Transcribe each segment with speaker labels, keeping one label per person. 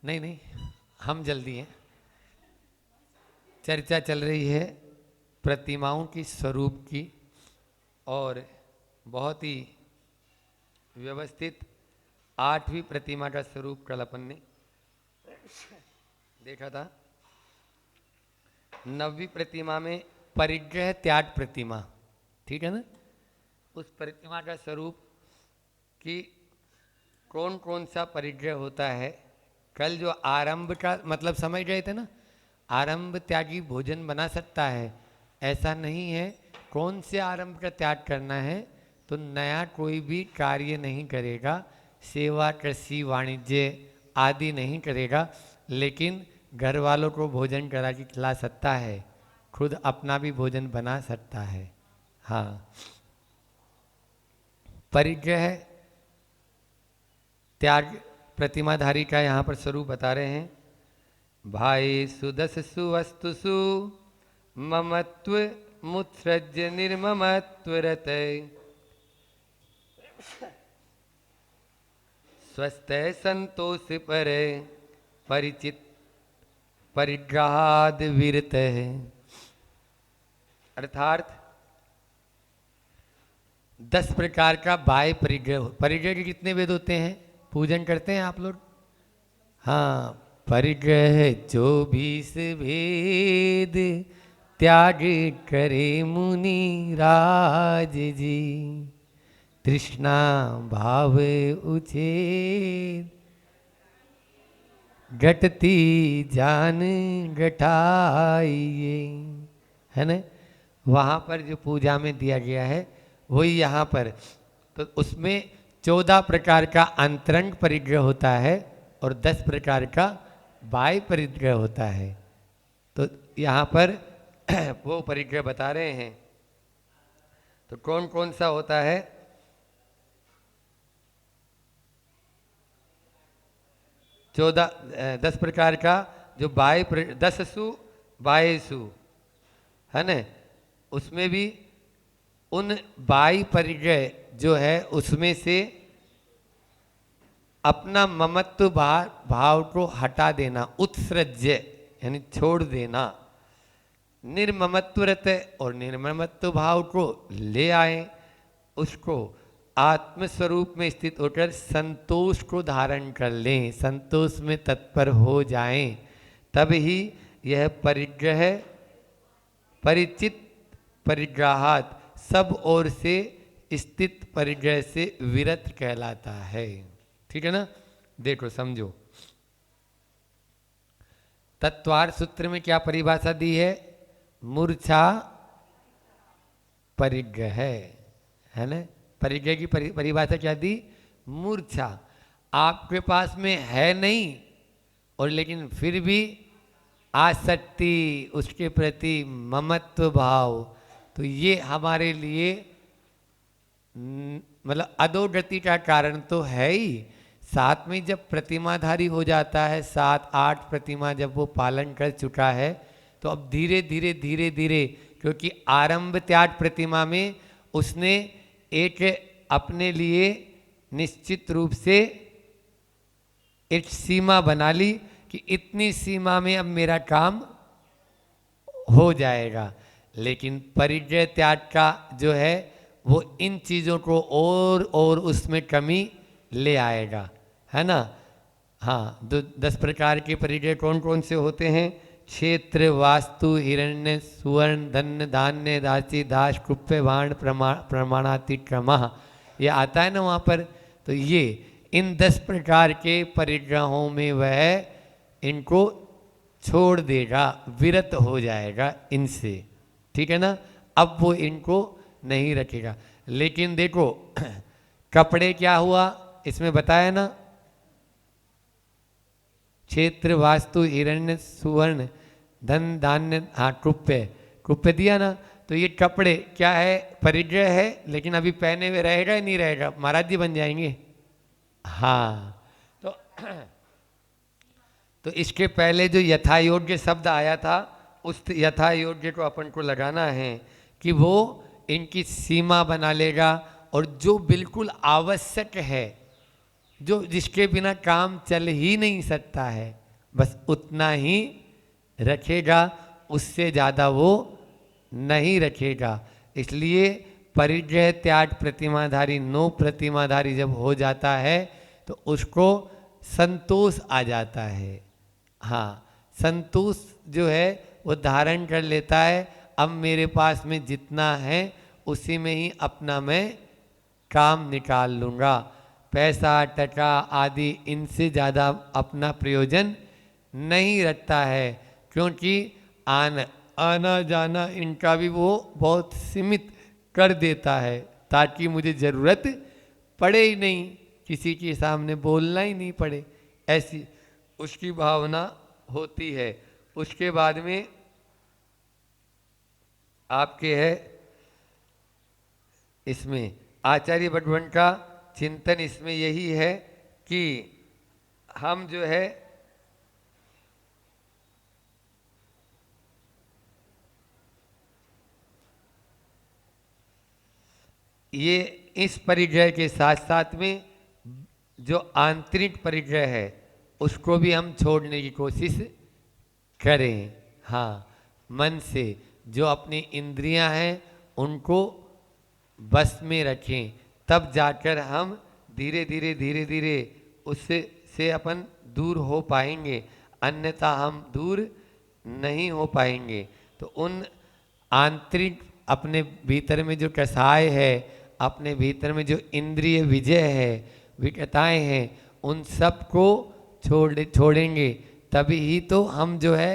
Speaker 1: नहीं नहीं, हम जल्दी हैं। चर्चा चल रही है प्रतिमाओं की स्वरूप की, और बहुत ही व्यवस्थित 8वीं प्रतिमा का स्वरूप कल अपन ने देखा था। 9वीं प्रतिमा में परिग्रह त्याग प्रतिमा, ठीक है ना। उस प्रतिमा का स्वरूप कि कौन कौन सा परिग्रह होता है। कल जो आरंभ का मतलब समझ गए थे ना, आरंभ त्यागी भोजन बना सकता है, ऐसा नहीं है। कौन से आरंभ का त्याग करना है, तो नया कोई भी कार्य नहीं करेगा, सेवा कृषि वाणिज्य आदि नहीं करेगा, लेकिन घर वालों को भोजन करा के खिला सकता है, खुद अपना भी भोजन बना सकता है। हाँ, परिग्रह त्याग प्रतिमाधारी का यहाँ पर स्वरूप बता रहे हैं। भाई सुदस सुवस्तुसु ममत्व मुत्सृज निर्ममत्व रतय स्वस्थ संतोष पर परिचित परिग्रहाद विरत है। अर्थात 10 प्रकार का बाह्य परिग्रह। परिग्रह के कितने वेद होते हैं, पूजन करते हैं आप लोग? हाँ, परिग्रह 24 भेद त्याग करे मुनि राज जी, तृष्णा भाव उछेद घटती जान घटाइए, है ना। वहाँ पर जो पूजा में दिया गया है वही यहाँ पर, तो उसमें 14 प्रकार का अंतरंग परिग्रह होता है और 10 प्रकार का बाह्य परिग्रह होता है। तो यहाँ पर वो परिग्रह बता रहे हैं। तो कौन कौन सा होता है? 10 प्रकार का जो बाह्य 10 सु बाह्य सु, है न। उसमें भी उन बाह्य परिग्रह जो है उसमें से अपना ममत्व भाव को हटा देना, उत्सृज्य यानी छोड़ देना, निर्ममत्व रहते और निर्ममत्व भाव को ले आए, उसको आत्मस्वरूप में स्थित होकर संतोष को धारण कर लें, संतोष में तत्पर हो जाएं, तब ही यह परिग्रह परिचित परिग्रहात सब ओर से स्थित परिग्रह से विरत कहलाता है। ठीक है ना। देखो समझो, तत्वार्थ सूत्र में क्या परिभाषा दी है? मूर्छा परिग्रह, है ना। परिग्रह की परिभाषा क्या दी? मूर्छा। आपके पास में है नहीं और लेकिन फिर भी आसक्ति, उसके प्रति ममत्व भाव, तो ये हमारे लिए मतलब अधोगति का कारण तो है ही। साथ में जब प्रतिमाधारी हो जाता है, 7-8 प्रतिमा जब वो पालन कर चुका है, तो अब धीरे धीरे धीरे धीरे, क्योंकि आरंभ त्याग प्रतिमा में उसने एक अपने लिए निश्चित रूप से एक सीमा बना ली कि इतनी सीमा में अब मेरा काम हो जाएगा। लेकिन परिग्रह त्याग का जो है वो इन चीज़ों को और उसमें कमी ले आएगा, है ना। हाँ, 10 प्रकार के परिग्रह कौन कौन से होते हैं? क्षेत्र, वास्तु, हिरण्य, सुवर्ण, धन्य, धान्य, दासी, दास, कुप्य, बाण, प्रमाणातिक्रमः, ये आता है ना वहाँ पर। तो ये इन 10 प्रकार के परिग्रहों में वह इनको छोड़ देगा, विरत हो जाएगा इनसे, ठीक है ना। अब वो इनको नहीं रखेगा। लेकिन देखो कपड़े क्या हुआ इसमें बताया ना, क्षेत्र, वास्तु, हिरण्य, सुवर्ण, धन, धान्य, हाँ कुप्य, कुप्य दिया ना। तो ये कपड़े क्या है? परिग्रह है, लेकिन अभी पहने हुए रहेगा या नहीं रहेगा? महाराज जी बन जाएंगे। हाँ, तो इसके पहले जो यथा योग्य शब्द आया था, उस यथा योग्य को अपन को लगाना है कि वो इनकी सीमा बना लेगा, और जो बिल्कुल आवश्यक है जो जिसके बिना काम चल ही नहीं सकता है, बस उतना ही रखेगा, उससे ज़्यादा वो नहीं रखेगा। इसलिए परिग्रह त्याग प्रतिमाधारी, नो प्रतिमाधारी जब हो जाता है तो उसको संतोष आ जाता है। हाँ, संतोष जो है वो धारण कर लेता है, अब मेरे पास में जितना है उसी में ही अपना मैं काम निकाल लूँगा। पैसा टका आदि इनसे ज़्यादा अपना प्रयोजन नहीं रखता है, क्योंकि आना जाना इनका भी वो बहुत सीमित कर देता है, ताकि मुझे ज़रूरत पड़े ही नहीं, किसी के सामने बोलना ही नहीं पड़े, ऐसी उसकी भावना होती है। उसके बाद में आपके है इसमें आचार्य भगवान का चिंतन इसमें यही है कि हम जो है ये इस परिग्रह के साथ साथ में जो आंतरिक परिग्रह है उसको भी हम छोड़ने की कोशिश करें। हाँ, मन से जो अपनी इंद्रियां हैं उनको बस में रखें, तब जाकर हम धीरे धीरे उससे अपन दूर हो पाएंगे, अन्यथा हम दूर नहीं हो पाएंगे। तो उन आंतरिक अपने भीतर में जो कसाय है, अपने भीतर में जो इंद्रिय विजय है, विकताएं हैं, उन सब को छोड़ेंगे, तभी ही तो हम जो है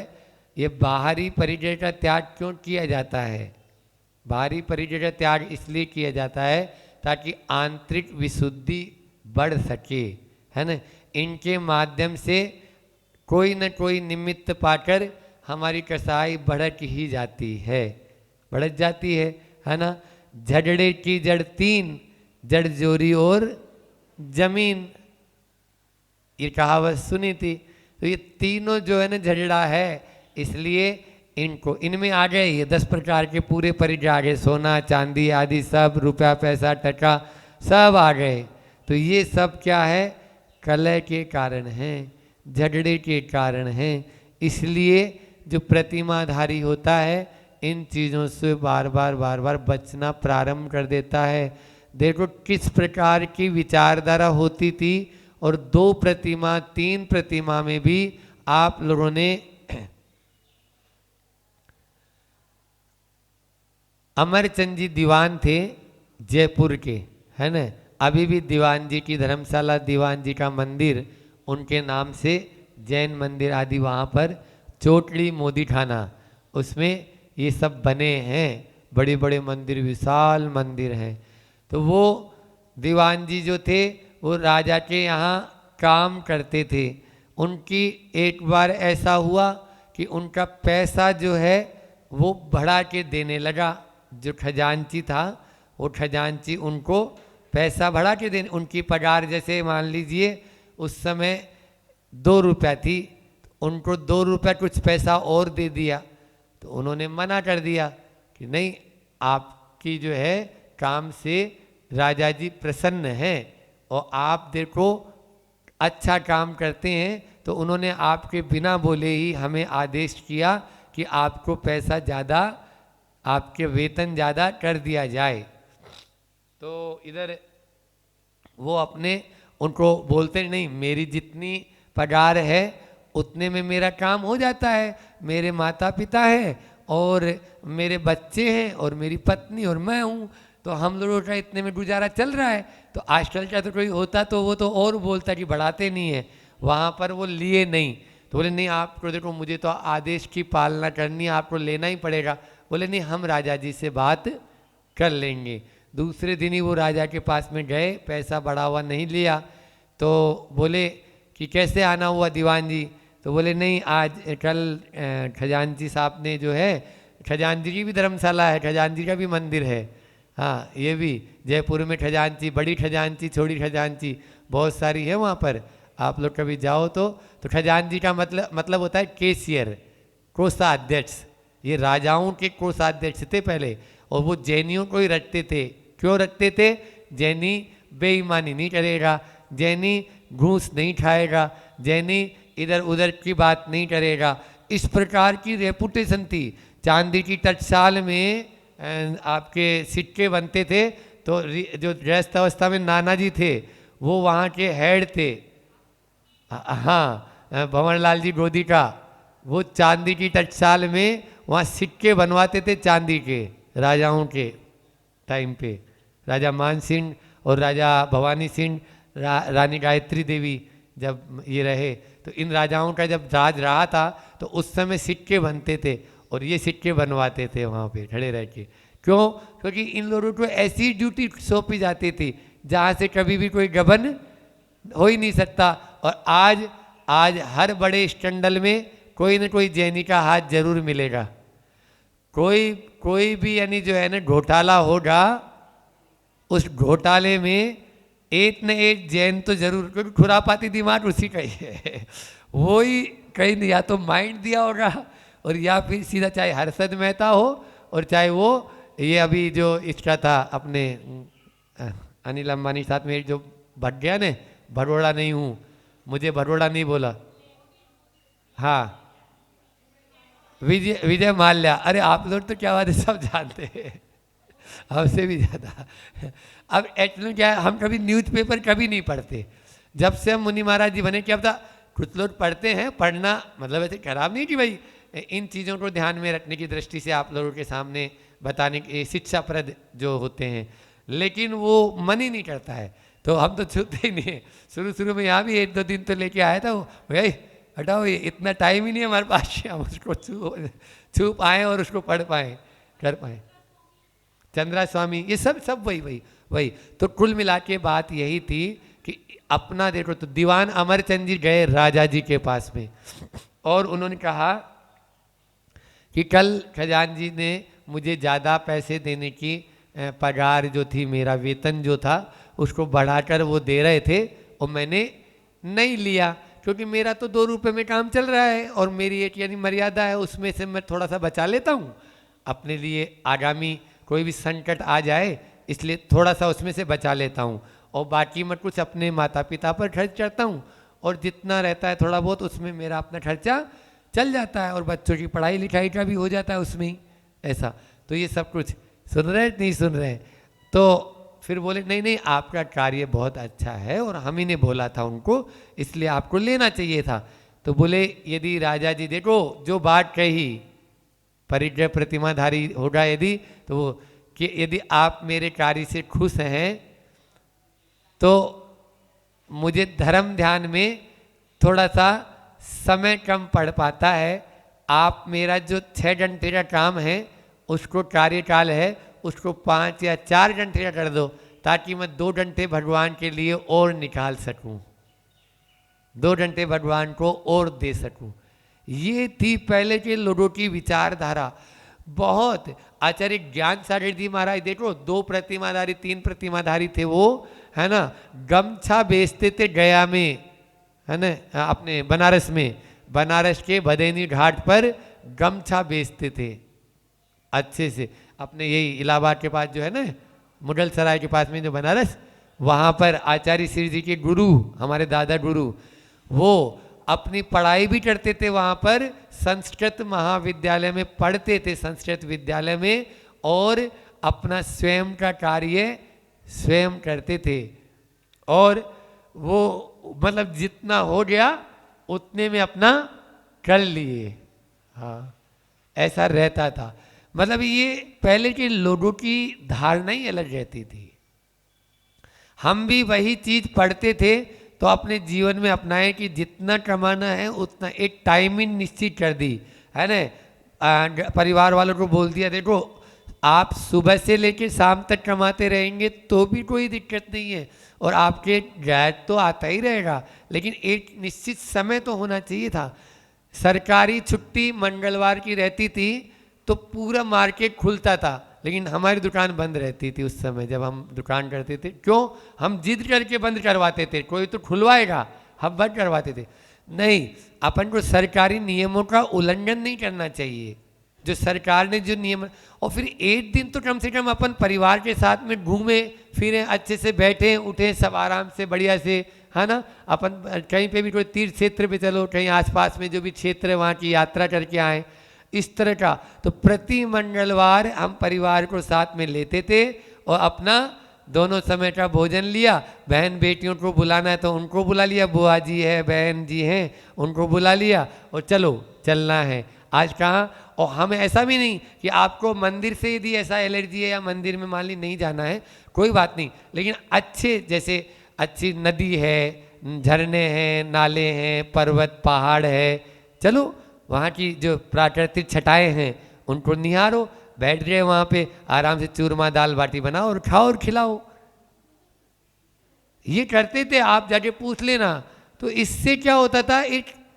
Speaker 1: ये बाहरी परिग्रह का त्याग क्यों किया जाता है? बाहरी परिग्रह का त्याग इसलिए किया जाता है ताकि आंतरिक विशुद्धि बढ़ सके, है ना। इनके माध्यम से कोई न कोई निमित्त पाकर हमारी कसाई बढ़त ही जाती है, बढ़त जाती है ना। झगड़े की जड़ तीन, जड़ जोरी और जमीन, ये कहावत सुनी थी। तो ये तीनों जो है ना झगड़ा है, इसलिए इनको इनमें आ गए ये 10 प्रकार के पूरे परिग्रह आ गए, सोना चांदी आदि सब, रुपया पैसा टका सब आ गए। तो ये सब क्या है? कलह के कारण हैं, झगड़े के कारण हैं। इसलिए जो प्रतिमाधारी होता है इन चीज़ों से बार बार बचना प्रारंभ कर देता है। देखो किस प्रकार की विचारधारा होती थी, और 2 प्रतिमा 3 प्रतिमा में भी आप लोगों ने अमरचंद जी दीवान थे जयपुर के, है ना। अभी भी दीवान जी की धर्मशाला, दीवान जी का मंदिर उनके नाम से जैन मंदिर आदि वहाँ पर चोटड़ी मोदी खाना, उसमें ये सब बने हैं, बड़े बड़े मंदिर, विशाल मंदिर हैं। तो वो दीवान जी जो थे वो राजा के यहाँ काम करते थे। उनकी एक बार ऐसा हुआ कि उनका पैसा जो है वो बढ़ा के देने लगा। जो खजांची था वो खजांची उनको पैसा बढ़ा के देने, उनकी पगार जैसे मान लीजिए उस समय 2 रुपया थी, उनको 2 रुपया कुछ पैसा और दे दिया। तो उन्होंने मना कर दिया कि नहीं, आपकी जो है काम से राजा जी प्रसन्न हैं और आप देखो अच्छा काम करते हैं, तो उन्होंने आपके बिना बोले ही हमें आदेश किया कि आपको पैसा ज़्यादा, आपके वेतन ज़्यादा कर दिया जाए। तो इधर वो अपने उनको बोलते नहीं, मेरी जितनी पगार है उतने में मेरा काम हो जाता है, मेरे माता पिता हैं और मेरे बच्चे हैं और मेरी पत्नी और मैं हूँ, तो हम लोगों का इतने में गुजारा चल रहा है। तो आजकल का तो कोई होता तो वो तो और बोलता कि बढ़ाते नहीं है, वहाँ पर वो लिए नहीं। तो बोले नहीं, आपको देखो मुझे तो आदेश की पालना करनी है, आपको लेना ही पड़ेगा। बोले नहीं, हम राजा जी से बात कर लेंगे। दूसरे दिन ही वो राजा के पास में गए, पैसा बढ़ा हुआ नहीं लिया। तो बोले कि कैसे आना हुआ दीवान जी? तो बोले नहीं, आज कल खजांची साहब ने जो है, खजांची की भी धर्मशाला है, खजांची का भी मंदिर है, हाँ ये भी जयपुर में खजांची, बड़ी खजांची छोटी खजांची बहुत सारी है वहाँ पर, आप लोग कभी जाओ तो खजांची का मतलब होता है केशियर, कोषाध्यक्ष। ये राजाओं के कोषाध्यक्ष थे पहले, और वो जैनियों को ही रखते थे। क्यों रखते थे? जैनी बेईमानी नहीं करेगा, जैनी घूस नहीं खाएगा, जैनी इधर उधर की बात नहीं करेगा, इस प्रकार की रेपुटेशन थी। चांदी की टकसाल में आपके सिक्के बनते थे, तो जो गृहस्थ अवस्था में नाना जी थे वो वहाँ के हेड थे। हाँ, भंवरलाल जी गोदी का, वो चांदी की टकसाल में वहाँ सिक्के बनवाते थे चांदी के, राजाओं के टाइम पे। राजा मान सिंह और राजा भवानी सिंह, रानी गायत्री देवी जब ये रहे, तो इन राजाओं का जब राज रहा था तो उस समय सिक्के बनते थे, और ये सिक्के बनवाते थे वहाँ पे खड़े रह के। क्यों? क्योंकि इन लोगों को ऐसी ड्यूटी सौंपी जाती थी जहाँ से कभी भी कोई गबन हो ही नहीं सकता। और आज हर बड़े स्कैंडल में कोई न कोई जैनी का हाथ जरूर मिलेगा। कोई भी यानी जो है ना घोटाला होगा, उस घोटाले में एक न एक जैन तो जरूर, क्योंकि खुरापाती दिमाग उसी का ही है। वो ही कहीं या तो माइंड दिया होगा, और या फिर सीधा चाहे हर्षद मेहता हो और चाहे वो ये अभी जो इसका था अपने अनिल अंबानी साथ में जो भट गया ने, भरोड़ा नहीं हूँ, मुझे भरोड़ा नहीं बोला, हाँ विजय माल्या। अरे आप लोग तो क्या बात है, सब जानते हैं हमसे भी ज़्यादा। अब एक्चुअली क्या है, हम कभी न्यूज़पेपर कभी नहीं पढ़ते। जब से हम मुनि महाराज जी बने, क्या पता कुछ लोग पढ़ते हैं, पढ़ना मतलब ऐसे खराब नहीं कि भाई इन चीज़ों को ध्यान में रखने की दृष्टि से आप लोगों के सामने बताने के शिक्षाप्रद जो होते हैं, लेकिन वो मन ही नहीं करता है, तो हम तो छूते ही नहीं है। शुरू में यहाँ भी 1-2 दिन तो लेके आया था वो, भाई हटाओ ये इतना टाइम ही नहीं है हमारे पास हम उसको छू पाएँ और उसको पढ़ पाएँ, कर पाएँ। चंद्रा स्वामी, ये सब वही। तो कुल मिला के बात यही थी कि अपना देखो, तो दीवान अमरचंद जी गए राजा जी के पास में, और उन्होंने कहा कि कल खजान जी ने मुझे ज़्यादा पैसे देने की पगार जो थी, मेरा वेतन जो था उसको बढ़ाकर वो दे रहे थे, और मैंने नहीं लिया, क्योंकि मेरा तो 2 रुपये में काम चल रहा है, और मेरी एक यानी मर्यादा है, उसमें से मैं थोड़ा सा बचा लेता हूँ अपने लिए, आगामी कोई भी संकट आ जाए इसलिए थोड़ा सा उसमें से बचा लेता हूँ, और बाकी मैं कुछ अपने माता पिता पर खर्च करता हूँ, और जितना रहता है थोड़ा बहुत उसमें मेरा अपना खर्चा चल जाता है, और बच्चों की पढ़ाई लिखाई का भी हो जाता है उसमें ही ऐसा। तो ये सब कुछ सुन रहे नहीं सुन रहे? तो फिर बोले नहीं आपका कार्य बहुत अच्छा है, और हम ही ने बोला था उनको, इसलिए आपको लेना चाहिए था। तो बोले यदि राजा जी देखो जो बात कही, परिग्रह प्रतिमाधारी होगा यदि, तो वो कि यदि आप मेरे कार्य से खुश हैं तो मुझे धर्म ध्यान में थोड़ा सा समय कम पड़ पाता है, आप मेरा जो 6 घंटे का काम है उसको, कार्यकाल है उसको 5 या 4 घंटे का कर दो, ताकि मैं 2 घंटे भगवान के लिए और निकाल सकूं, 2 घंटे भगवान को और दे सकूं। ये थी पहले के लोगों की विचारधारा। बहुत आचार्य ज्ञान सागर जी महाराज देखो 2 प्रतिमाधारी 3 प्रतिमाधारी थे वो, है ना, गमछा बेचते थे गया में, है ना, अपने बनारस में, बनारस के भदैनी घाट पर गमछा बेचते थे अच्छे से। अपने यही इलाहाबाद के पास जो है ना, मुगल सराय के पास में जो बनारस, वहाँ पर आचार्य श्री जी के गुरु, हमारे दादा गुरु, वो अपनी पढ़ाई भी करते थे वहाँ पर, संस्कृत महाविद्यालय में पढ़ते थे, संस्कृत विद्यालय में, और अपना स्वयं का कार्य स्वयं करते थे। और वो मतलब जितना हो गया उतने में अपना कर लिए, हाँ ऐसा रहता था। मतलब ये पहले के लोगों की धारणा ही अलग रहती थी। हम भी वही चीज़ पढ़ते थे तो अपने जीवन में अपनाए कि जितना कमाना है उतना, एक टाइमिंग निश्चित कर दी, है ना, परिवार वालों को बोल दिया देखो आप सुबह से लेकर शाम तक कमाते रहेंगे तो भी कोई दिक्कत नहीं है, और आपके गैस तो आता ही रहेगा, लेकिन एक निश्चित समय तो होना चाहिए था। सरकारी छुट्टी मंगलवार की रहती थी तो पूरा मार्केट खुलता था, लेकिन हमारी दुकान बंद रहती थी उस समय जब हम दुकान करते थे। क्यों? हम जिद करके बंद करवाते थे, कोई तो खुलवाएगा, हम बंद करवाते थे। नहीं, अपन को सरकारी नियमों का उल्लंघन नहीं करना चाहिए, जो सरकार ने जो नियम, और फिर एक दिन तो कम से कम अपन परिवार के साथ में घूमे फिरें, अच्छे से बैठे उठे सब आराम से बढ़िया से, है ना। अपन कहीं पे भी कोई तीर्थ क्षेत्र पे चलो, कहीं आसपास में जो भी क्षेत्र है वहाँ की यात्रा करके आए, इस तरह का। तो प्रति मंगलवार हम परिवार को साथ में लेते थे और अपना दोनों समय का भोजन लिया। बहन बेटियों को बुलाना है तो उनको बुला लिया, बुआ जी है, बहन जी हैं, उनको बुला लिया और चलो चलना है। आज कहाँ, और हमें ऐसा भी नहीं कि आपको मंदिर से यदि ऐसा एलर्जी है या मंदिर में मान ली नहीं जाना है, कोई बात नहीं, लेकिन अच्छे जैसे अच्छी नदी है, झरने हैं, नाले हैं, पर्वत पहाड़ है, चलो वहाँ की जो प्राकृतिक छटाएं हैं उनको निहारो, बैठ गए वहाँ पे आराम से चूरमा दाल बाटी बनाओ और खाओ और खिलाओ। ये करते थे, आप जाके पूछ लेना। तो इससे क्या होता था,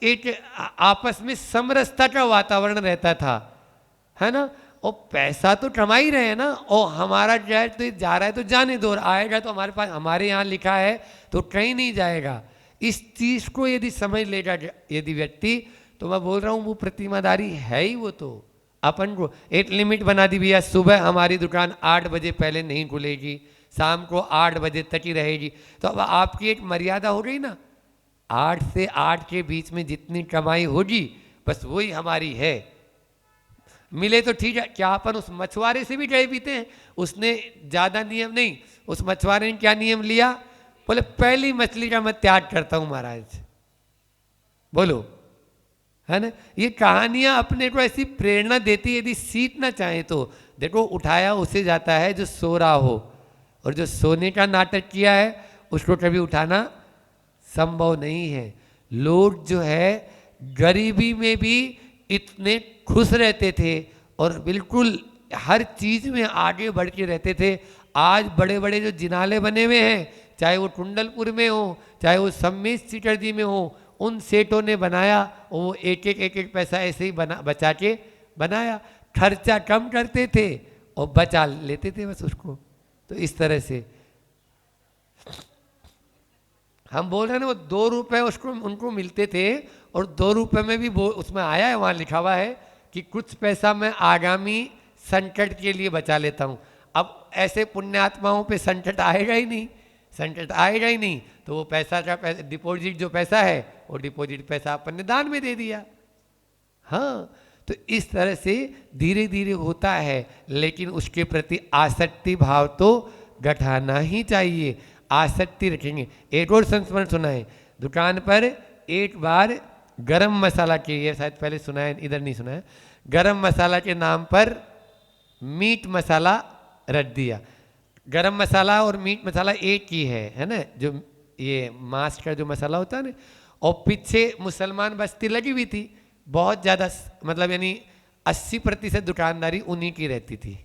Speaker 1: एक आपस में समरसता का वातावरण रहता था, है ना। और पैसा तो कमा ही रहे हैं ना, और हमारा जाए तो जा रहा है तो जाने दो, आएगा तो हमारे पास, हमारे यहाँ लिखा है तो कहीं नहीं जाएगा। इस चीज को यदि समझ लेगा यदि व्यक्ति, तो मैं बोल रहा हूँ वो प्रतिमाधारी है ही। वो तो अपन को एक लिमिट बना दी भैया, सुबह हमारी दुकान 8 बजे पहले नहीं खुलेगी, शाम को 8 बजे तक ही रहेगी। तो अब आपकी एक मर्यादा हो गई ना, 8 से 8 के बीच में जितनी कमाई होगी बस वही हमारी है। मिले तो ठीक है, क्या अपन उस मछुआरे से भी चाय पीते हैं, उसने ज़्यादा नियम नहीं, उस मछुआरे ने क्या नियम लिया, बोले पहली मछली का मैं त्याग करता हूँ महाराज, बोलो, है ना। ये कहानियां अपने को ऐसी प्रेरणा देती है, यदि सीखना चाहे तो। देखो उठाया उसे जाता है जो सो रहा हो, और जो सोने का नाटक किया है उसको कभी उठाना संभव नहीं है। लोग जो है गरीबी में भी इतने खुश रहते थे और बिल्कुल हर चीज में आगे बढ़ के रहते थे। आज बड़े बड़े जो जिनाले बने हुए हैं, चाहे वो कुंडलपुर में हो, चाहे वो सम्मेश चटर्जी में हो, उन सेठों ने बनाया, वो एक एक पैसा ऐसे ही बचा के बनाया। खर्चा कम करते थे और बचा लेते थे बस उसको। तो इस तरह से हम बोल रहे हैं ना, वो 2 रुपए उसको उनको मिलते थे, और 2 रुपए में भी उसमें आया है, वहाँ लिखा हुआ है कि कुछ पैसा मैं आगामी संकट के लिए बचा लेता हूँ। अब ऐसे पुण्यात्माओं पे संकट आएगा ही नहीं, संकट आएगा ही नहीं, तो वो पैसा का डिपॉजिट जो पैसा है, वो डिपॉजिट पैसा अपन ने दान में दे दिया। हाँ, तो इस तरह से धीरे धीरे होता है, लेकिन उसके प्रति आसक्ति भाव तो घटाना ही चाहिए। आसक्ति रखेंगे। एक और संस्मरण सुना है, दुकान पर एक बार गरम मसाला के, ये शायद पहले सुना है, इधर नहीं सुना है, गरम मसाला के नाम पर मीट मसाला रख दिया। गरम मसाला और मीट मसाला एक ही है ना, जो ये मांस का जो मसाला होता है ना। और पीछे मुसलमान बस्ती लगी हुई थी, बहुत ज़्यादा, मतलब यानी 80% दुकानदारी उन्हीं की रहती थी,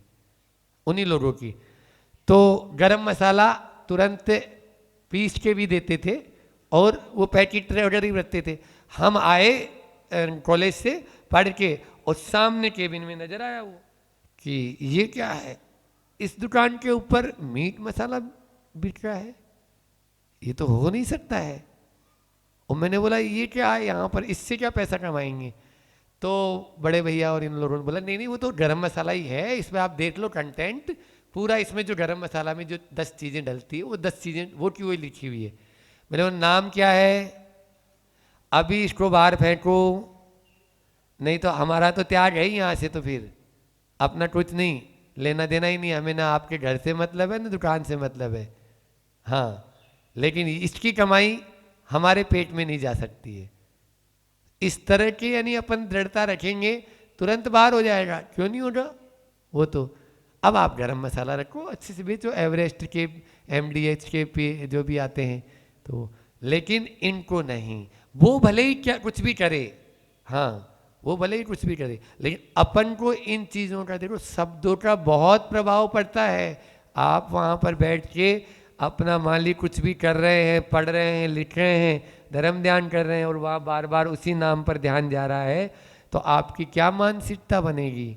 Speaker 1: उन्हीं लोगों की। तो गरम मसाला तुरंत पीस के भी देते थे और वो पैकेट ऑर्डर ही रखते थे। हम आए कॉलेज से पढ़ के, और सामने केबिन में नजर आया वो कि ये क्या है, इस दुकान के ऊपर मीट मसाला बिक रहा है, ये तो हो नहीं सकता है। और मैंने बोला ये क्या है यहाँ पर, इससे क्या पैसा कमाएंगे। तो बड़े भैया और इन लोगों ने बोला नहीं नहीं, वो तो गरम मसाला ही है, इसमें आप देख लो कंटेंट पूरा, इसमें जो गरम मसाला में जो 10 चीज़ें डलती है वो 10 चीज़ें वो की वही लिखी हुई है। मैंने बोला नाम क्या है, अभी इसको बाहर फेंको, नहीं तो हमारा तो त्याग है ही यहाँ से, तो फिर अपना कुछ नहीं, लेना देना ही नहीं हमें, ना आपके घर से मतलब है ना दुकान से मतलब है। हाँ, लेकिन इसकी कमाई हमारे पेट में नहीं जा सकती है। इस तरह के यानी अपन दृढ़ता रखेंगे, तुरंत बाहर हो जाएगा, क्यों नहीं होगा वो तो। अब आप गरम मसाला रखो, अच्छे से बेचो, एवरेस्ट के, MDH के पे जो भी आते हैं तो, लेकिन इनको नहीं। वो भले ही क्या कुछ भी करे, हाँ वो भले ही कुछ भी करे, लेकिन अपन को इन चीज़ों का देखो, शब्दों का बहुत प्रभाव पड़ता है। आप वहाँ पर बैठ के अपना मान ली कुछ भी कर रहे हैं, पढ़ रहे हैं, लिख रहे हैं, धर्म ध्यान कर रहे हैं, और वहाँ बार बार उसी नाम पर ध्यान जा रहा है, तो आपकी क्या मानसिकता बनेगी।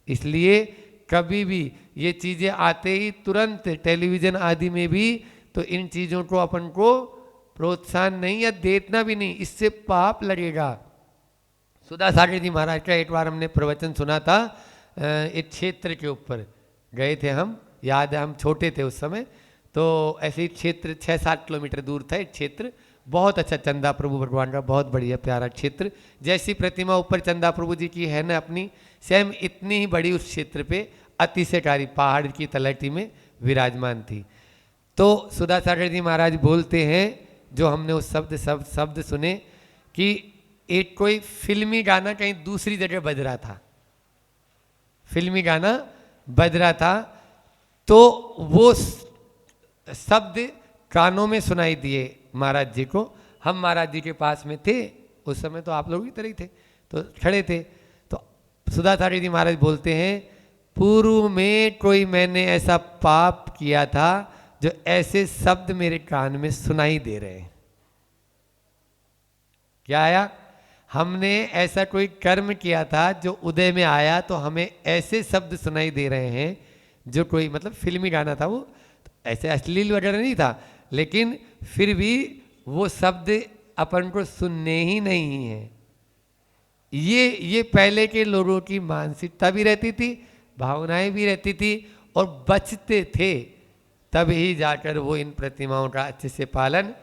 Speaker 1: इसलिए कभी भी ये चीज़ें आते ही तुरंत टेलीविज़न आदि में भी, तो इन चीज़ों को अपन को प्रोत्साहन नहीं या देना भी नहीं, इससे पाप लगेगा। सुधा सागर जी महाराज का एक बार हमने प्रवचन सुना था, एक क्षेत्र के ऊपर गए थे हम, याद है हम छोटे थे उस समय, तो ऐसे ही क्षेत्र 6-7 किलोमीटर दूर था एक क्षेत्र, बहुत अच्छा चंदा प्रभु भगवान का, बहुत बढ़िया प्यारा क्षेत्र। जैसी प्रतिमा ऊपर चंदा प्रभु जी की है ना अपनी, सेम इतनी ही बड़ी उस क्षेत्र पे अतिशयकारी पहाड़ की तलहटी में विराजमान थी। तो सुधा सागर जी महाराज बोलते हैं, जो हमने उस शब्द सुने कि एक कोई फिल्मी गाना कहीं दूसरी जगह बज रहा था, फिल्मी गाना बज रहा था, तो वो शब्द कानों में सुनाई दिए महाराज जी को। हम महाराज जी के पास में थे उस समय, तो आप लोग की तरह ही थे, तो खड़े थे। तो सुधा सागर जी महाराज बोलते हैं, पूर्व में कोई मैंने ऐसा पाप किया था जो ऐसे शब्द मेरे कान में सुनाई दे रहे हैं। क्या आया? हमने ऐसा कोई कर्म किया था जो उदय में आया, तो हमें ऐसे शब्द सुनाई दे रहे हैं जो कोई मतलब फिल्मी गाना था, वो ऐसे अश्लील वगैरह नहीं था, लेकिन फिर भी वो शब्द अपन को सुनने ही नहीं है। ये पहले के लोगों की मानसिकता भी रहती थी, भावनाएं भी रहती थी, और बचते थे, तब ही जाकर वो इन प्रतिमाओं का अच्छे से पालन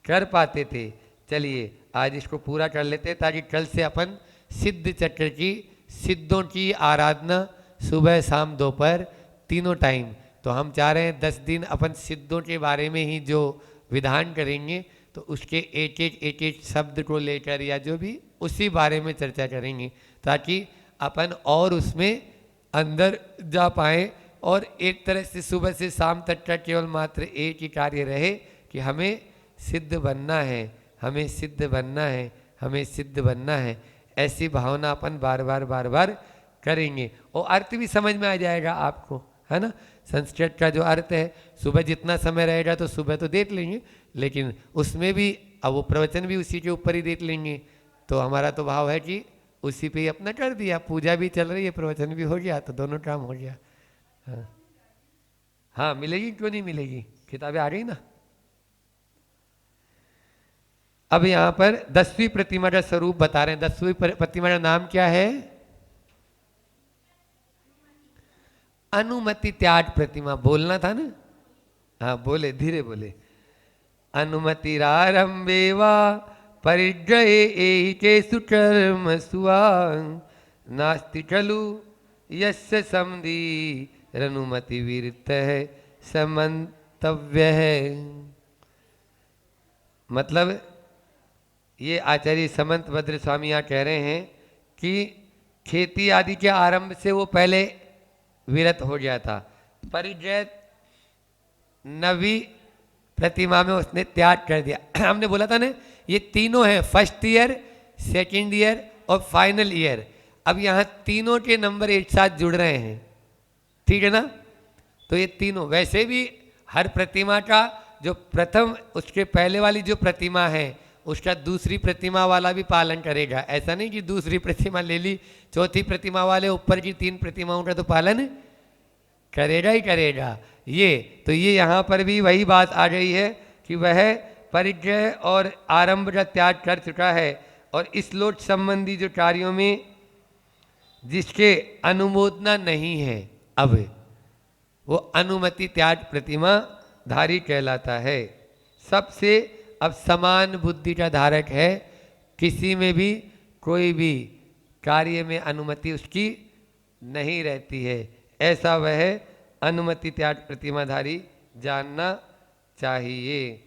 Speaker 1: कर पाते थे। चलिए आज इसको पूरा कर लेते हैं, ताकि कल से अपन सिद्ध चक्र की, सिद्धों की आराधना सुबह शाम दोपहर तीनों टाइम, तो हम चाह रहे हैं 10 दिन अपन सिद्धों के बारे में ही जो विधान करेंगे, तो उसके एक एक शब्द को लेकर या जो भी उसी बारे में चर्चा करेंगे, ताकि अपन और उसमें अंदर जा पाए। और एक तरह से सुबह से शाम तक का केवल मात्र एक ही कार्य रहे कि हमें सिद्ध बनना है, हमें सिद्ध बनना है, हमें सिद्ध बनना है। ऐसी भावना अपन बार बार करेंगे, और अर्थ भी समझ में आ जाएगा आपको, है ना। संस्कृत का जो अर्थ है, सुबह जितना समय रहेगा तो सुबह तो देख लेंगे, लेकिन उसमें भी अब वो प्रवचन भी उसी के ऊपर ही देख लेंगे। तो हमारा तो भाव है कि उसी पे ही अपना कर दिया, पूजा भी चल रही है, प्रवचन भी हो गया, तो दोनों काम हो गया। हाँ मिलेगी, क्यों नहीं मिलेगी, किताबें आ गई ना। अब यहां पर 10वीं प्रतिमा का स्वरूप बता रहे हैं। 10वीं प्रतिमा का नाम क्या है? अनुमति त्याग प्रतिमा। बोलना था ना, हाँ बोले, धीरे बोले। अनुमतिरारंभे वा परिग्रहे एहिकेषु कर्मसु नास्ति खलु यस्य समधि रनुमति विरतः समन्तव्यः। मतलब ये आचार्य समंत भद्र स्वामी यहाँ कह रहे हैं कि खेती आदि के आरंभ से वो पहले विरत हो गया था, परिग्रह 9वीं प्रतिमा में उसने त्याग कर दिया। हमने बोला था ना, ये तीनों हैं, फर्स्ट ईयर, सेकंड ईयर और फाइनल ईयर। अब यहाँ तीनों के नंबर एक साथ जुड़ रहे हैं, ठीक है ना। तो ये तीनों, वैसे भी हर प्रतिमा का जो प्रथम, उसके पहले वाली जो प्रतिमा है, उसका दूसरी प्रतिमा वाला भी पालन करेगा। ऐसा नहीं कि दूसरी प्रतिमा ले ली, चौथी प्रतिमा वाले ऊपर की 3 प्रतिमाओं का तो पालन करेगा ही करेगा। ये तो ये यहाँ पर भी वही बात आ गई है कि वह परिग्रह और आरंभ का त्याग कर चुका है, और इस लोक संबंधी जो कार्यों में जिसके अनुमोदना नहीं है, अब वो अनुमति त्याग प्रतिमा धारी कहलाता है। सबसे अब समान बुद्धि का धारक है, किसी में भी कोई भी कार्य में अनुमति उसकी नहीं रहती है, ऐसा वह अनुमति त्याग प्रतिमाधारी जानना चाहिए।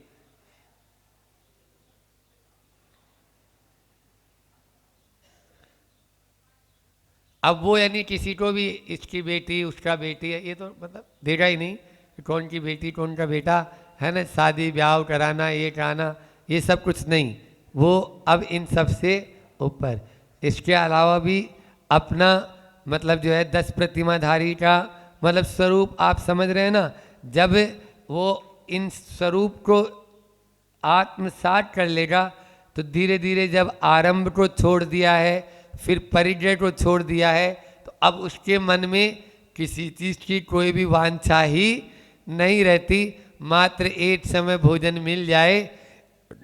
Speaker 1: अब वो यानी किसी को भी इसकी बेटी उसका बेटी है, ये तो मतलब देगा ही नहीं, कौन की बेटी कौन का बेटा, है ना। शादी ब्याह कराना, ये कराना, ये सब कुछ नहीं, वो अब इन सब से ऊपर। इसके अलावा भी अपना मतलब जो है 10 प्रतिमाधारी का मतलब स्वरूप आप समझ रहे हैं ना। जब वो इन स्वरूप को आत्मसात कर लेगा, तो धीरे धीरे जब आरंभ को छोड़ दिया है, फिर परिग्रह को छोड़ दिया है, तो अब उसके मन में किसी चीज़ की कोई भी वांछा ही नहीं रहती। मात्र एक समय भोजन मिल जाए,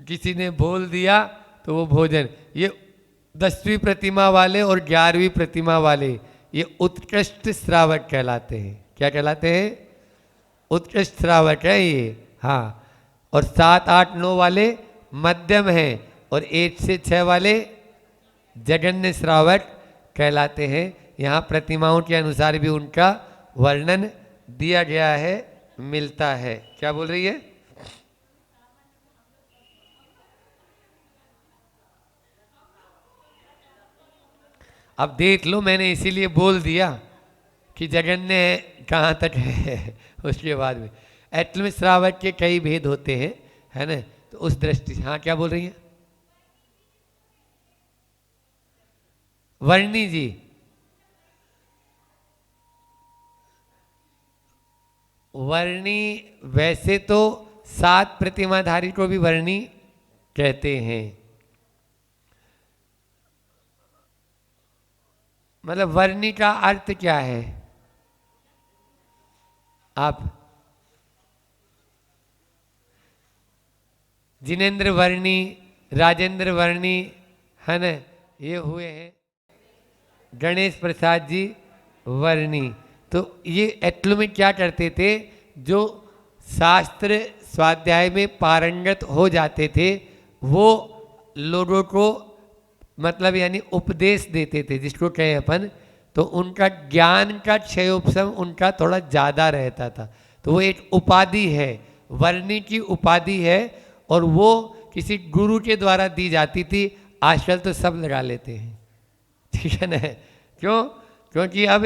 Speaker 1: किसी ने बोल दिया तो वो भोजन। ये 10वीं प्रतिमा वाले और 11वीं प्रतिमा वाले ये उत्कृष्ट श्रावक कहलाते हैं। क्या कहलाते हैं? उत्कृष्ट श्रावक है ये। हाँ, और 7, 8, 9 वाले मध्यम हैं और 1 से 6 वाले जघन्य श्रावक कहलाते हैं। यहाँ प्रतिमाओं के अनुसार भी उनका वर्णन दिया गया है, मिलता है। क्या बोल रही है? अब देख लो, मैंने इसीलिए बोल दिया कि जघन्य कहाँ तक है। उसके बाद में एटम श्रावक के कई भेद होते हैं, है ना, तो उस दृष्टि से। हाँ, क्या बोल रही है वर्णी जी? वर्णी वैसे तो 7 प्रतिमाधारी को भी वर्णी कहते हैं। मतलब वर्णी का अर्थ क्या है? आप जिनेन्द्र वर्णी, राजेंद्र वर्णी, है ना, ये हुए हैं गणेश प्रसाद जी वर्णी। तो ये एटलू में क्या करते थे, जो शास्त्र स्वाध्याय में पारंगत हो जाते थे वो लोगों को मतलब यानी उपदेश देते थे, जिसको कहे अपन, तो उनका ज्ञान का क्षयोपशम उनका थोड़ा ज़्यादा रहता था। तो वो एक उपाधि है, वर्णी की उपाधि है, और वो किसी गुरु के द्वारा दी जाती थी। आजकल तो सब लगा लेते हैं, ठीक है ना? क्यों? क्योंकि अब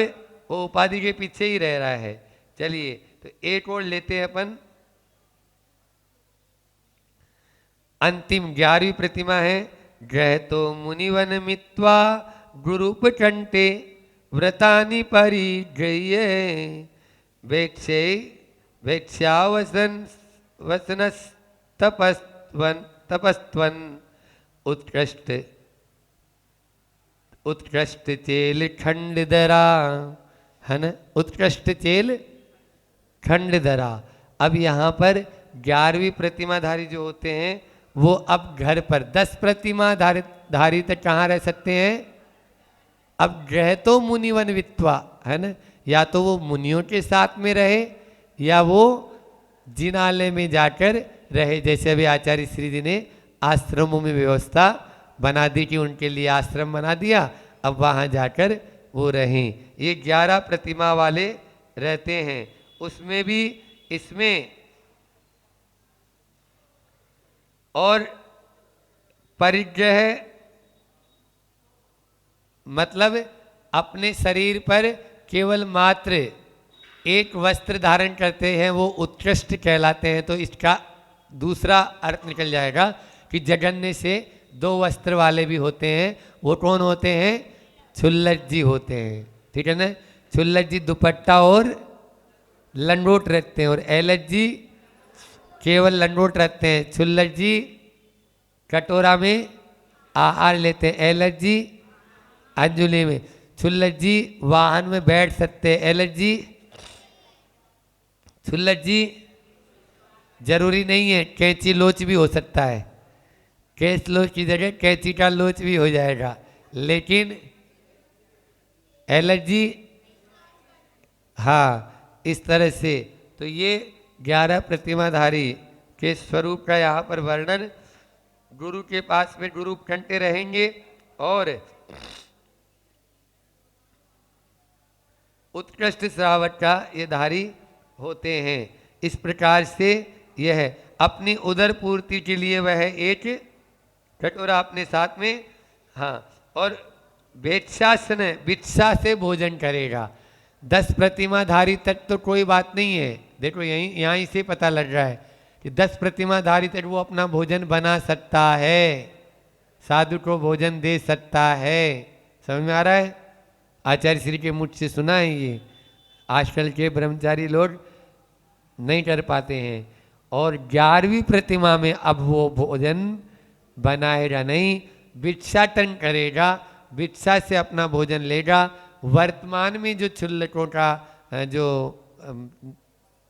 Speaker 1: वो उपाधि के पीछे ही रह रहा है। चलिए, तो एक और लेते हैं अपन। अंतिम 11वीं प्रतिमा है, ग्रह तो मुनिवन मित्वा गुरुप कंटे व्रतानि परिग्रह्य वेक्षे वेक्ष्यावसन वसनस तपस्वन उत्कृष्ट उत्कृष्ट चेल खंडधरा, है ना, उत्कृष्ट चेल खंडधरा। अब यहाँ पर 11वीं प्रतिमाधारी जो होते हैं वो अब घर पर 10 प्रतिमाधारी तक कहाँ रह सकते हैं? अब ग्रह तो मुनिवन वित्वा, है ना, या तो वो मुनियों के साथ में रहे या वो जिनालय में जाकर रहे। जैसे अभी आचार्य श्री जी ने आश्रमों में व्यवस्था बना दी कि उनके लिए आश्रम बना दिया, अब वहाँ जाकर वो रहें। ये 11 प्रतिमा वाले रहते हैं। उसमें भी इसमें और परिग्रह मतलब अपने शरीर पर केवल मात्र एक वस्त्र धारण करते हैं, वो उत्कृष्ट कहलाते हैं। तो इसका दूसरा अर्थ निकल जाएगा कि जघन्य से 2 वस्त्र वाले भी होते हैं। वो कौन होते हैं? छुल्लट जी होते हैं, ठीक है ना। छुल्लट जी दुपट्टा और लंगोट रखते हैं, और एलच जी केवल लंगोट रखते हैं। छुल्लट जी कटोरा में आहार लेते हैं, एलच जी अंजुली में। छुल्लट जी वाहन में बैठ सकते हैं, एलच जी छुल्लट जी जरूरी नहीं है, कैंची लोच भी हो सकता है। कैच लोच की जगह कैंची का लोच भी हो जाएगा, लेकिन एलर्जी, हाँ, इस तरह से। तो ये 11 प्रतिमाधारी के स्वरूप का यहाँ पर वर्णन, गुरु के पास में गुरु कंटे रहेंगे और उत्कृष्ट श्रावक का ये धारी होते हैं। इस प्रकार से यह अपनी उदर पूर्ति के लिए वह एक कटोरा अपने साथ में, हाँ, और वेक्षासन वित्सा से भोजन करेगा। 10 प्रतिमाधारी तक तो कोई बात नहीं है। देखो यहीं से पता लग रहा है कि 10 प्रतिमाधारी तक वो अपना भोजन बना सकता है, साधु को भोजन दे सकता है। समझ में आ रहा है? आचार्य श्री के मुझ से सुना है ये। आजकल के ब्रह्मचारी लोग नहीं कर पाते हैं। और 11वीं प्रतिमा में अब वो भोजन बनाएगा नहीं, भिक्षाटन करेगा, भिक्षा से अपना भोजन लेगा। वर्तमान में जो छुल्लकों का जो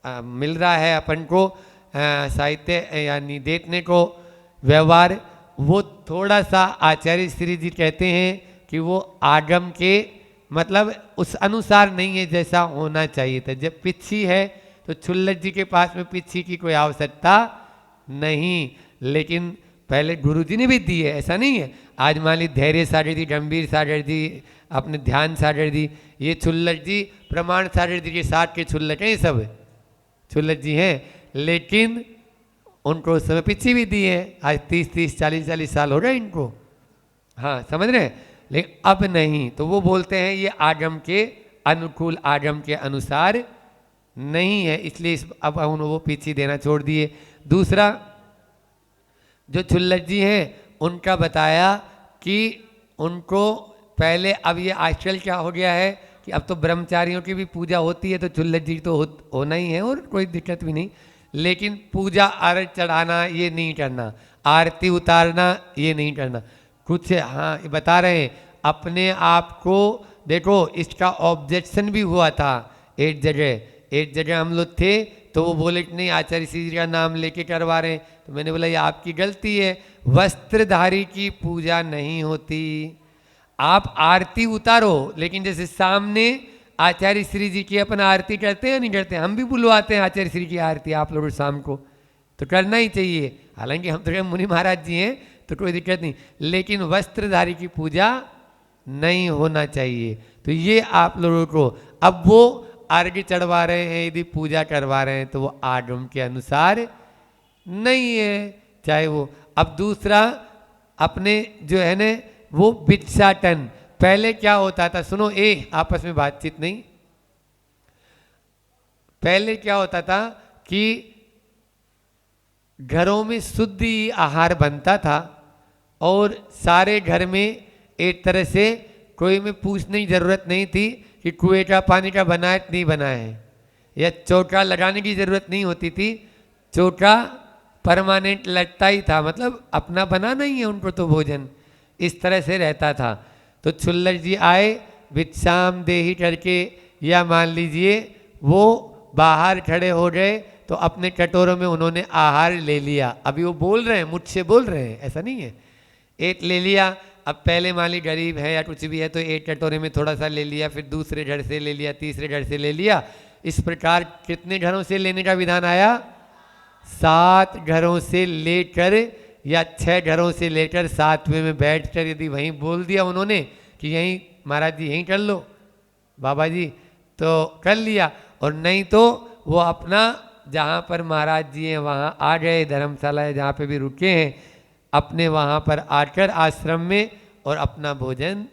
Speaker 1: मिल रहा है अपन को साहित्य यानी देखने को व्यवहार, वो थोड़ा सा आचार्य श्री जी कहते हैं कि वो आगम के मतलब उस अनुसार नहीं है जैसा होना चाहिए था। जब पिछी है तो छुल्लक जी के पास में पिछी की कोई आवश्यकता नहीं। लेकिन पहले गुरु जी ने भी दी है, ऐसा नहीं है। आज मान ली धैर्य सागर जी, गंभीर सागर जी, अपने ध्यान सागर जी, ये छुल्लक जी प्रमाण सागर जी के साथ के छुल्लक हैं, ये सब छुल्लक जी हैं। लेकिन उनको उस समय पिछी भी दी है। आज 30-30, 40-40 साल हो गए इनको, हाँ समझ रहे हैं। लेकिन अब नहीं, तो वो बोलते हैं ये आगम के अनुकूल, आगम के अनुसार नहीं है, इसलिए अब उन्होंने वो पीछे देना छोड़ दिए। दूसरा, जो छुल्लक जी हैं उनका बताया कि उनको पहले, अब ये आजकल क्या हो गया है कि अब तो ब्रह्मचारियों की भी पूजा होती है, तो छुल्लक जी तो होना ही है और कोई दिक्कत भी नहीं। लेकिन पूजा अर्घ चढ़ाना ये नहीं करना, आरती उतारना ये नहीं करना। कुछ हाँ ये बता रहे हैं, अपने आप को देखो, इसका ऑब्जेक्शन भी हुआ था एक जगह हम लोग थे, तो वो बोले कि नहीं आचार्य श्री जी का नाम लेके करवा रहे हैं। तो मैंने बोला ये आपकी गलती है, वस्त्रधारी की पूजा नहीं होती। आप आरती उतारो, लेकिन जैसे सामने आचार्य श्री जी की अपन आरती करते हैं नहीं करते, हम भी बुलवाते हैं आचार्य श्री की आरती आप लोग शाम को, तो करना ही चाहिए। हालांकि हम तो मुनि महाराज जी हैं तो कोई दिक्कत नहीं, लेकिन वस्त्रधारी की पूजा नहीं होना चाहिए। तो ये आप लोगों को, अब वो अर्घ्य चढ़वा रहे हैं, यदि पूजा करवा रहे हैं तो वो आगम के अनुसार नहीं है, चाहे वो। अब दूसरा, अपने जो है ना वो भिक्षाटन, पहले क्या होता था, सुनो आपस में बातचीत नहीं। पहले क्या होता था कि घरों में शुद्ध ही आहार बनता था और सारे घर में एक तरह से कोई में पूछने की जरूरत नहीं थी कि कुएं का पानी का बना है नहीं बना है, या चौका लगाने की जरूरत नहीं होती थी, चौका परमानेंट लगता ही था, मतलब अपना बना नहीं है उनको तो भोजन, इस तरह से रहता था। तो छुल्लक जी आए भिक्षाम देहि करके, या मान लीजिए वो बाहर खड़े हो गए तो अपने कटोरों में उन्होंने आहार ले लिया। अभी वो बोल रहे हैं, मुझसे बोल रहे हैं, ऐसा नहीं है, एक ले लिया। अब पहले मान ली गरीब है या कुछ भी है तो एक कटोरे में थोड़ा सा ले लिया, फिर दूसरे घर से ले लिया, तीसरे घर से ले लिया। इस प्रकार कितने घरों से लेने का विधान आया, 7 घरों से लेकर या 6 घरों से लेकर 7वें में बैठकर यदि वहीं बोल दिया उन्होंने कि यहीं महाराज जी यहीं कर लो बाबा जी, तो कर लिया। और नहीं तो वो अपना जहाँ पर महाराज जी हैं वहाँ आ गए, धर्मशाला है जहाँ पे भी रुके हैं, अपने वहाँ पर आकर आश्रम में और अपना भोजन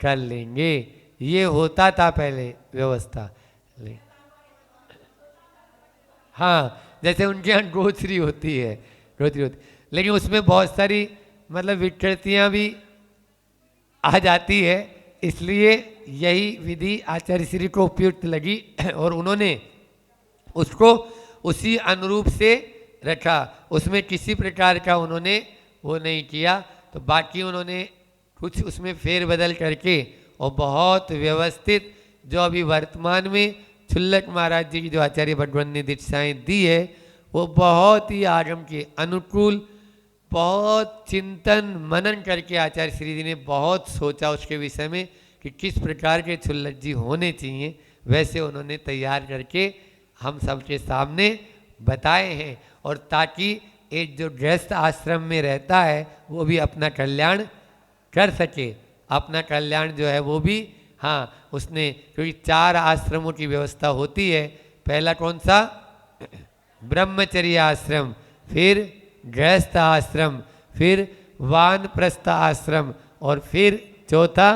Speaker 1: कर लेंगे। ये होता था पहले व्यवस्था। हाँ, जैसे उनके यहाँ गोचरी होती है, गोचरी होती, लेकिन उसमें बहुत सारी मतलब विकृतियाँ भी आ जाती है, इसलिए यही विधि आचार्य श्री को उपयुक्त लगी और उन्होंने उसको उसी अनुरूप से रखा, उसमें किसी प्रकार का उन्होंने वो नहीं किया। तो बाकी उन्होंने कुछ उसमें फेरबदल करके और बहुत व्यवस्थित, जो अभी वर्तमान में छुल्लक महाराज जी की जो आचार्य भगवान ने दीक्षाएँ दी है वो बहुत ही आगम के अनुकूल, बहुत चिंतन मनन करके आचार्य श्री जी ने बहुत सोचा उसके विषय में कि किस प्रकार के छुल्लक जी होने चाहिए, वैसे उन्होंने तैयार करके हम सबके सामने बताए हैं। और ताकि एक जो गृहस्थ आश्रम में रहता है वो भी अपना कल्याण कर सके, अपना कल्याण जो है वो भी, हाँ उसने, क्योंकि 4 आश्रमों की व्यवस्था होती है। पहला कौन सा, ब्रह्मचर्य आश्रम, फिर गृहस्थ आश्रम, फिर वानप्रस्थ आश्रम, और फिर चौथा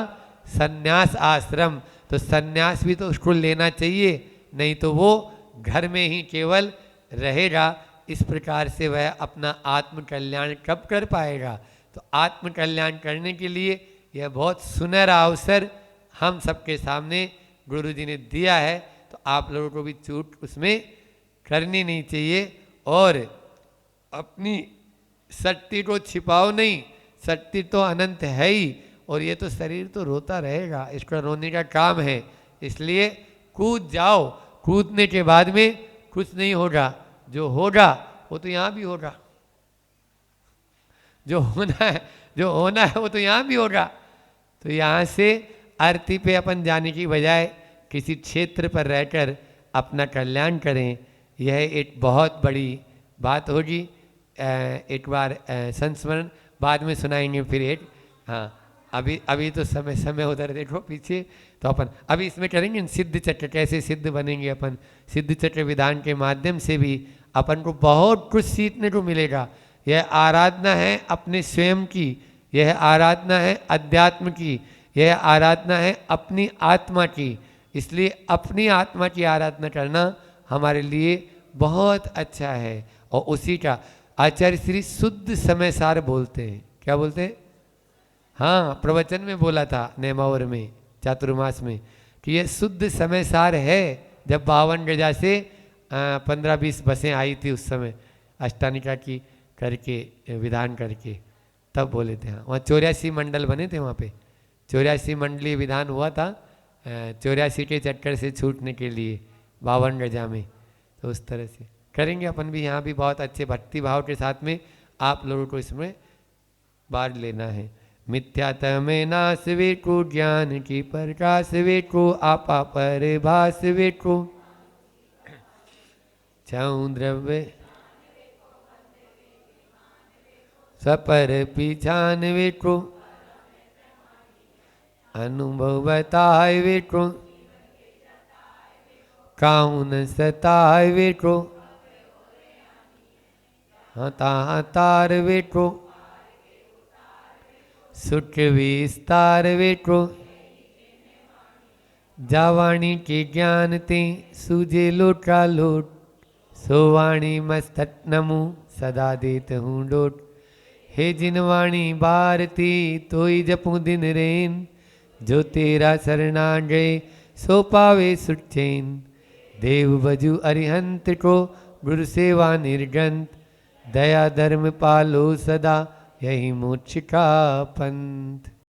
Speaker 1: सन्यास आश्रम। तो सन्यास भी तो उसको लेना चाहिए, नहीं तो वो घर में ही केवल रहेगा। इस प्रकार से वह अपना आत्म कल्याण कब कर पाएगा। तो आत्म कल्याण करने के लिए यह बहुत सुनहरा अवसर हम सबके सामने गुरु जी ने दिया है, तो आप लोगों को भी चूक उसमें करनी नहीं चाहिए। और अपनी शक्ति को छिपाओ नहीं, शक्ति तो अनंत है ही, और ये तो शरीर तो रोता रहेगा, इसका रोने का काम है, इसलिए कूद जाओ। कूदने के बाद में कुछ नहीं होगा, जो होगा वो तो यहाँ भी होगा, जो होना है वो तो यहाँ भी होगा। तो यहाँ से आरती पे अपन जाने की बजाय किसी क्षेत्र पर रहकर अपना कल्याण करें, यह एक बहुत बड़ी बात होगी। एक बार संस्मरण बाद में सुनाएंगे फिर एक। हाँ, अभी तो समय उधर देखो पीछे, तो अपन अभी इसमें करेंगे सिद्ध चक्र, कैसे सिद्ध बनेंगे अपन। सिद्ध चक्र विधान के माध्यम से भी अपन को बहुत कुछ सीखने को मिलेगा। यह आराधना है अपने स्वयं की, यह आराधना है अध्यात्म की, यह आराधना है अपनी आत्मा की। इसलिए अपनी आत्मा की आराधना करना हमारे लिए बहुत अच्छा है। और उसी का आचार्य श्री शुद्ध समय सार बोलते हैं। क्या बोलते हैं? हाँ, प्रवचन में बोला था नेमावर में चातुर्मास में कि यह शुद्ध समय सार है। जब 52 गजा से 15-20 बसें आई थी उस समय अष्टानिका की करके विधान करके, तब बोले थे। हाँ, वहाँ 84 मंडल बने थे, वहाँ पे 84 मंडलीय विधान हुआ था 84 के चक्कर से छूटने के लिए 52 गजा में। तो उस तरह से करेंगे अपन भी यहाँ भी बहुत अच्छे भक्ति भाव के साथ में आप लोगों को इसमें बाढ़ लेना है। मिथ्यात्म नाश वेको, ज्ञान की प्रकाश वेको, आपा पर भास वेको, छऊ द्रव्य सपर पीछान वेको, अनुभव बताए वेको, काउन सताए वेको, हता तार वेको, सुख विस्तार वेको, जावाणी के ज्ञान ते सूझे लोटा लोट, सोवाणी मस्तक नमु सदा देत हूँ डोट। हे जिनवाणी भारती तोई जपू दिन रेन, जो तेरा शरणान गए सो पावे सुख चैन। देव बजू अरिहंत को गुरु सेवा निर्गंत, दया धर्म पालो सदा यही मोक्ष का पंथ।